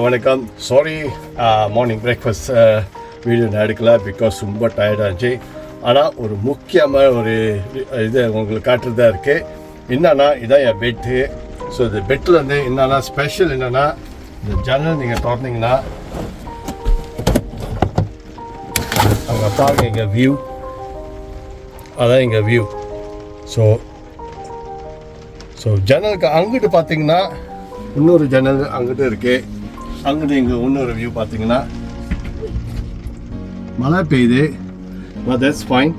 வணக்கம். Sorry morning breakfast video நான் எடுக்கல பிகாஸ் ரொம்ப டயர்டாக இருந்துச்சு. ஆனால் ஒரு முக்கியமான ஒரு இது உங்களுக்கு காட்டுறதா இருக்குது. என்னன்னா இதான் என் பெட்டு. ஸோ இந்த பெட்டில் வந்து என்னென்னா ஸ்பெஷல் என்னென்னா இந்த ஜன்னல் நீங்கள் திறந்தீங்கன்னா அங்கே பாருங்க எங்கள் வியூ, அதான் எங்கள் வியூ. ஸோ ஜன்னலுக்கு அங்கிட்டு பார்த்தீங்கன்னா இன்னொரு ஜன்னல் அங்கிட்டு இருக்குது. அங்கிட்டு இங்கே இன்னொரு வியூ பார்த்தீங்கன்னா மழை பெய்யுது, but that's fine.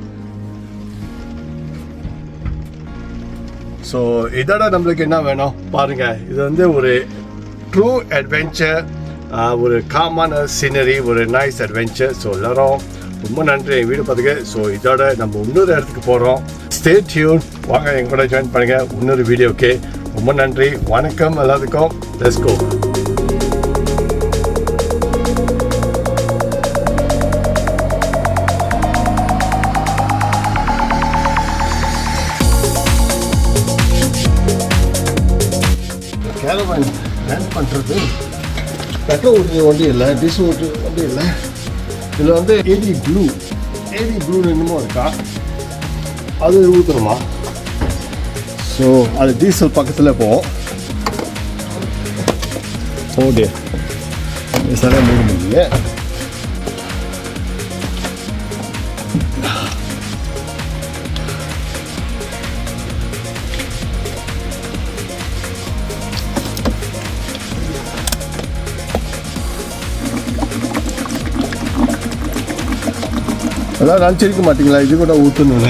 ஸோ இதோட நம்மளுக்கு என்ன வேணும் பாருங்கள். இது வந்து ஒரு ட்ரூ அட்வென்ச்சர், ஒரு காமான சீனரி, ஒரு நைஸ் அட்வென்ச்சர். ஸோ எல்லோரும் ரொம்ப நன்றி என் வீடு பார்த்துக்க. ஸோ இதோட நம்ம இன்னொரு இடத்துக்கு போகிறோம். ஸ்டே டியூன், வாங்க எங்க கூட ஜாயின் பண்ணுங்கள் இன்னொரு வீடியோக்கு. ரொம்ப நன்றி, வணக்கம் எல்லாத்துக்கும். Let's go. Caravan ரன் பண்ணுறது பெட்ரோல் ஊற்றுறது வண்டி இல்லை, டீசல் ஊற்றுறது வண்டி இல்லை. இதில் வந்து ஏடி ப்ளூன்னு என்னமோ இருக்கா, அது ஊற்றுறோமா. ஸோ அது டீசல் பக்கத்தில் போகும். ஓடே சரியாக மூட முடியல. அதான் நினச்சிருக்க மாட்டிங்களா இது கூட ஊற்றணுன்னு,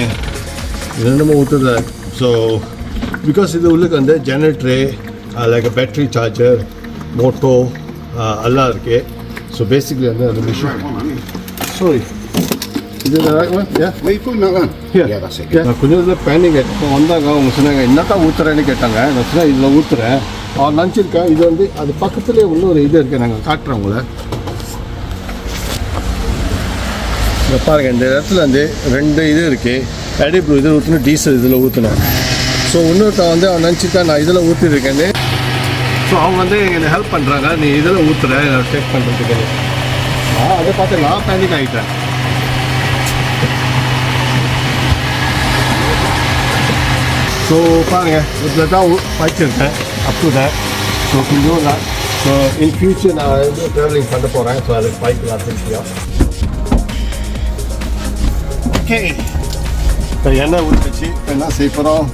இது ரெண்டுமே ஊற்றுறது. ஸோ பிகாஸ் இது உள்ளுக்கு வந்து ஜெனரேட்டரு, லைக் பேட்ரி சார்ஜர், மோட்டோ எல்லாம் இருக்குது. ஸோ பேசிக்லி வந்து அந்த மிஷின். சாரி இது கொஞ்சம் இதில் பேனிங் இப்போ வந்தாங்க. அவங்க சொன்னாங்க என்னத்தான் ஊற்றுறேன்னு கேட்டாங்க. நான் சொன்னேன் இதில் ஊற்றுறேன். அவன் நினச்சிருக்கேன் இது வந்து அது பக்கத்துலேயே இன்னொரு இது இருக்குது, நாங்கள் காட்டுறவங்கள. இங்கே பாருங்கள், இந்த இடத்துல வந்து ரெண்டு இது இருக்குது. ஏடி ப்ளூ இதில் ஊற்றணும், டீசல் இதில் ஊற்றணும். ஸோ இன்னொருத்தன் வந்து அவன் நினச்சிட்டா நான் இதில் ஊற்றிருக்கேன்னு. ஸோ அவங்க வந்து என்னை ஹெல்ப் பண்ணுறாங்க, நீ இதில் ஊற்றுற செக் பண்ணுறதுக்கு. அதை பார்த்து நான் பேனிக் ஆகிட்டேன். ஸோ பாருங்கள், இதில் தான் வச்சுருக்கேன் அப் டு தட். ஸோ கொஞ்சம் தான். ஸோ இன் ஃபியூச்சர் நான் வந்து ட்ராவலிங் பண்ண போகிறேன். ஸோ அதுக்கு பைக்கில் திருப்பியும் ஓகே. இப்போ எண்ணெய் ஊற்றிச்சு. இப்போ என்ன செய்ய போகிறோம்,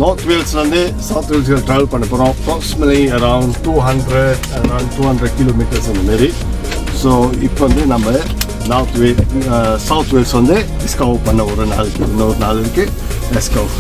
நார்த் வேல்ஸ்லேருந்து சவுத் வேல்ஸில் ட்ராவல் பண்ண போகிறோம். அப்ராக்சிமேட்லி அரவுண்ட் 200 கிலோமீட்டர்ஸ் அந்த மாரி. ஸோ இப்போ வந்து நம்ம சவுத் வேல்ஸ் வந்து டிஸ்கவர் பண்ண ஒரு நாளுக்கு இன்னொரு நாள் இருக்குது. டிஸ்கவர்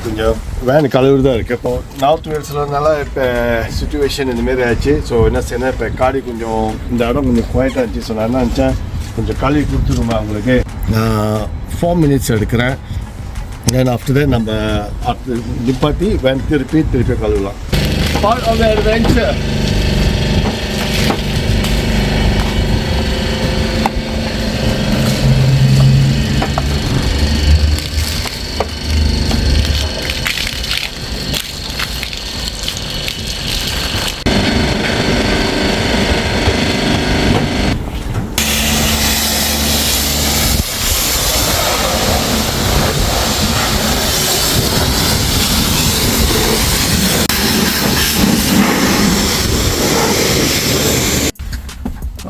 கொஞ்சம் வேன் கழுவுறு தான் இருக்குது. இப்போ நார்த் வேல்ஸ்லனால இப்போ சுச்சுவேஷன் இந்தமாரி ஆச்சு. ஸோ என்ன செய்யணும், இப்போ காடி கொஞ்சம் இந்த இடம் கொஞ்சம் குவைட்டாக இருந்துச்சு. ஸோ நான் என்ன நினச்சேன், கொஞ்சம் கழுவி கொடுத்துருமா அவங்களுக்கு. நான் 4 minutes எடுக்கிறேன். தென் ஆஃப்டர் தான் நம்ம நிப்பாட்டி வேன் திருப்பி கழுவலாம். Part of the adventure.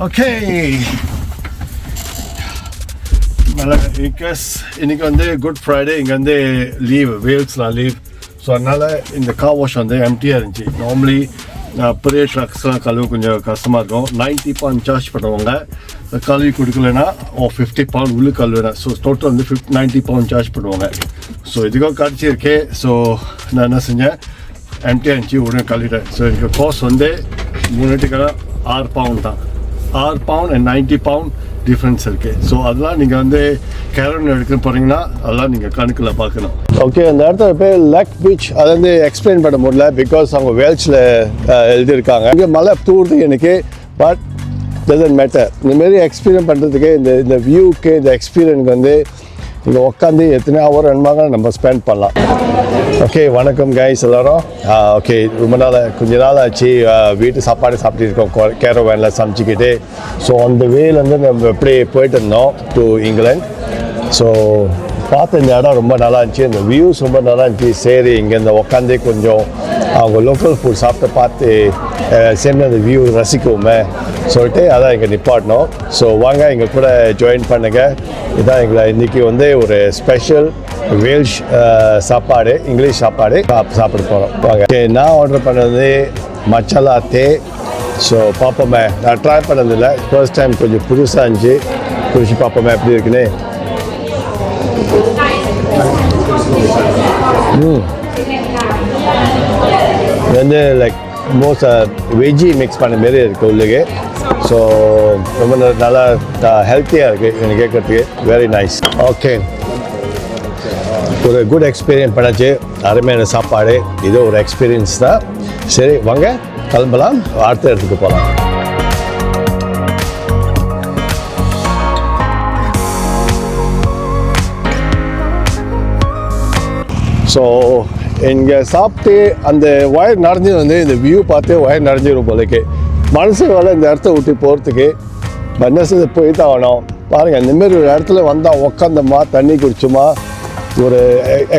Okay, நல்லா பிகாஸ் இன்றைக்கி வந்து குட் ஃப்ரைடே, இங்கே வந்து லீவ், வேல்ஸ்லாம் லீவ். ஸோ அதனால் இந்த கார் வாஷ் வந்து எம்டியாக இருந்துச்சு. நார்மலி பெரிய ட்ரக்ஸ்லாம் கழுவு கொஞ்சம் கஷ்டமாக இருக்கும். 90 pound சார்ஜ் பண்ணுவாங்க. கழுவி கொடுக்கலன்னா 50 pound உள்ளு கழுவுனா. ஸோ டோட்டல் வந்து 90 pound சார்ஜ் பண்ணுவாங்க. ஸோ இதுக்கும் கிடச்சிருக்கே. ஸோ நான் என்ன செஞ்சேன், எம்டி அனுப்பிச்சி உடனே கழுவிட்டேன். ஸோ எனக்கு காஸ்ட் வந்து 3 6 pound தான். 6 pound and 90 pound டிஃப்ரென்ஸ் இருக்குது. ஸோ அதெல்லாம் நீங்கள் வந்து கேரவன் எடுக்க போகிறீங்கன்னா அதெல்லாம் நீங்கள் கணக்கில் பார்க்கணும். ஓகே, அந்த இடத்துல பேர் லக் பீச். அதை வந்து எக்ஸ்பிளைன் பண்ண முடியல பிகாஸ் அவங்க வேல்ஸில் எழுதியிருக்காங்க. இங்கே மழை தூருது எனக்கு, பட் டசன்ட் மேட்டர். இந்தமாரி எக்ஸ்பீரியன்ஸ் பண்ணுறதுக்கு இந்த வியூக்கு இந்த எக்ஸ்பீரியன்ஸ் வந்து இங்கே உட்காந்து எத்தனை ஹவர் வேணுமாங்க நம்ம ஸ்பெண்ட் பண்ணலாம். ஓகே, வணக்கம் கைஸ் எல்லாரும். ஓகே, கொஞ்ச நாள் ஆச்சு வீட்டு சாப்பாடு சாப்பிட்டுருக்கோம் கேரவேனில் சமைச்சிக்கிட்டு. ஸோ அந்த வேலேருந்து நம்ம எப்படி போயிட்டு இருந்தோம் டு இங்கிலாந்து. ஸோ பார்த்த இந்த இடம் ரொம்ப நல்லா இருந்துச்சு, இந்த வியூஸ் ரொம்ப நல்லா இருந்துச்சு. சரி, இங்கேருந்து உட்காந்து கொஞ்சம் அவங்க லோக்கல் ஃபுட் சாப்பிட்டு பார்த்து சேர்ந்து அந்த வியூ ரசிக்குவோமே சொல்லிட்டு அதான் இங்கே நிப்பாட்டினோம். ஸோ வாங்க எங்கள் கூட ஜாயின் பண்ணுங்கள். இதான் எங்களை இன்றைக்கி வந்து ஒரு ஸ்பெஷல் வேல்ஷ் சாப்பாடு, இங்கிலீஷ் சாப்பாடு சாப்பிட போகிறோம். வாங்க. ஓகே, நான் ஆர்டர் பண்ணது மசாலா தே. ஸோ பார்ப்போமே, நான் ட்ரை பண்ணதில்லை, ஃபர்ஸ்ட் டைம் கொஞ்சம் புதுசாக இருந்துச்சு. குடிச்சு பார்ப்போமே எப்படி இருக்குன்னு. வந்து லைக் மோஸ்ட் வெஜ்ஜி மிக்ஸ் பண்ண மாரி இருக்குது உள்ளுக்கு. ஸோ ரொம்ப நல்லா ஹெல்த்தியாக இருக்குது எனக்கு கேட்குறதுக்கு. Very nice. ஓகே, ஒரு குட் எக்ஸ்பீரியன்ஸ் பண்ணாச்சு. அருமையான சாப்பாடு, இது ஒரு எக்ஸ்பீரியன்ஸ் தான். சரி வாங்க கிளம்பலாம், அடுத்த இடத்துக்கு போகலாம். ஸோ இங்கே சாப்பிட்டு அந்த வயர் நடந்து வந்து இந்த வியூ பார்த்து வயர் நடந்துடும் போலக்கு. மனசு வேலை இந்த இடத்த விட்டு போகிறதுக்கு மனசு போய் தான் ஆகணும். பாருங்கள், இந்தமாரி ஒரு இடத்துல வந்தால் உக்காந்தோமா தண்ணி குடிச்சோமா ஒரு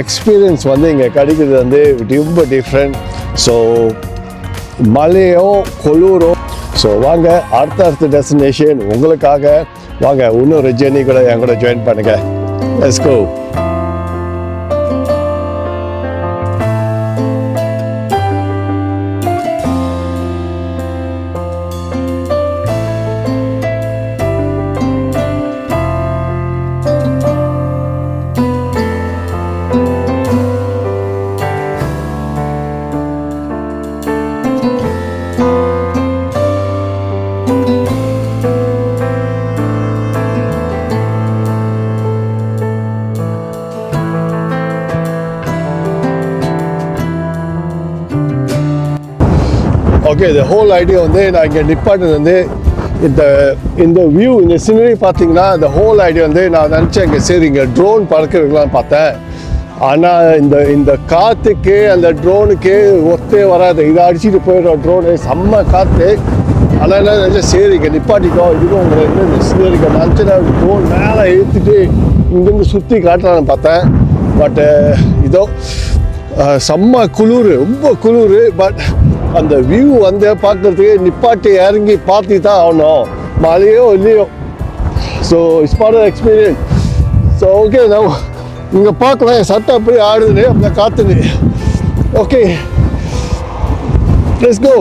எக்ஸ்பீரியன்ஸ் வந்து இங்கே கிடைக்கிறது வந்து ரொம்ப டிஃப்ரெண்ட். ஸோ மழையோ குளிரோ. ஸோ வாங்க அடுத்த டெஸ்டினேஷன் உங்களுக்காக. வாங்க, இன்னொரு ஜெர்னி கூட என் கூட ஜாயின் பண்ணுங்க. Let's go. ஓகே, இந்த ஹோல் ஐடியா வந்து நான் இங்கே நிப்பாட்டினது வந்து இந்த வியூ, இந்த சீனரி பார்த்தீங்கன்னா இந்த ஹோல் ஐடியா வந்து நான் நினச்சேன் இங்கே சரி இங்கே ட்ரோன் பறக்கிறதுலாம் பார்த்தேன். ஆனால் இந்த காற்றுக்கு அந்த ட்ரோனுக்கு ஒத்தே வராது. இதை அடிச்சுட்டு போயிடும் ட்ரோனு, செம்ம காற்று. ஆனால் என்ன நினச்சேன் சரி இங்கே நிப்பாட்டிக்கோ, இதுக்கும் உங்களை இந்த சீனரிக்கு நினச்சேன் ட்ரோன் மேலே ஏற்றிட்டு இங்கேருந்து சுற்றி காட்டலான்னு பார்த்தேன். பட் இதோ செம்ம குளிர், ரொம்ப குளிர். பட் அந்த வியூ வந்து பார்க்குறதுக்கு நிப்பாட்டி இறங்கி பார்த்து தான் ஆகணும், மழையோ இல்லையோ. So it's part of experience. So okay, நான் இங்கே பார்க்கலாம் என் சட்டை அப்படியே ஆடுதுன்னு அப்படியே காத்துன்னு. Okay, let's go.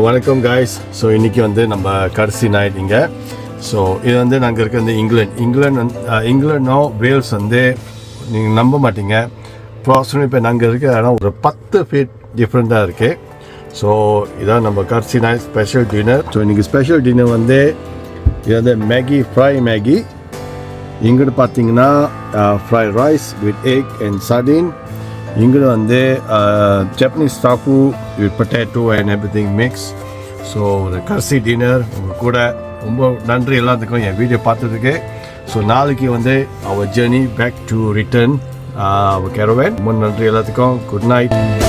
வணக்கம் காய்ஸ். ஸோ இன்றைக்கி வந்து நம்ம கடைசி நைட் இங்கே. ஸோ இது வந்து நாங்கள் இருக்க வந்து இங்கிலாண்டோ வேல்ஸ் வந்து நீங்கள் நம்ப மாட்டீங்க. ப்ராக்சிமேட் இப்போ நாங்கள் இருக்க இடம் ஒரு 10 feet டிஃப்ரெண்ட்டாக இருக்குது. ஸோ இதான் நம்ம கடைசி நைட் ஸ்பெஷல் டின்னர். ஸோ இன்றைக்கி ஸ்பெஷல் டின்னர் வந்து இது வந்து மேகி, ஃப்ரை மேகி. இங்கிட்டு பார்த்தீங்கன்னா fried rice with egg and sardine. இங்கிட்டு வந்து Japanese tofu with potato and everything mix. So ஒரு கடைசி டின்னர் உங்கள் கூட ரொம்ப நன்றி எல்லாத்துக்கும் என் வீடியோ பார்த்ததுக்கு. ஸோ நாளைக்கு வந்து our journey back to return our caravan. ரொம்ப நன்றி எல்லாத்துக்கும். Good night.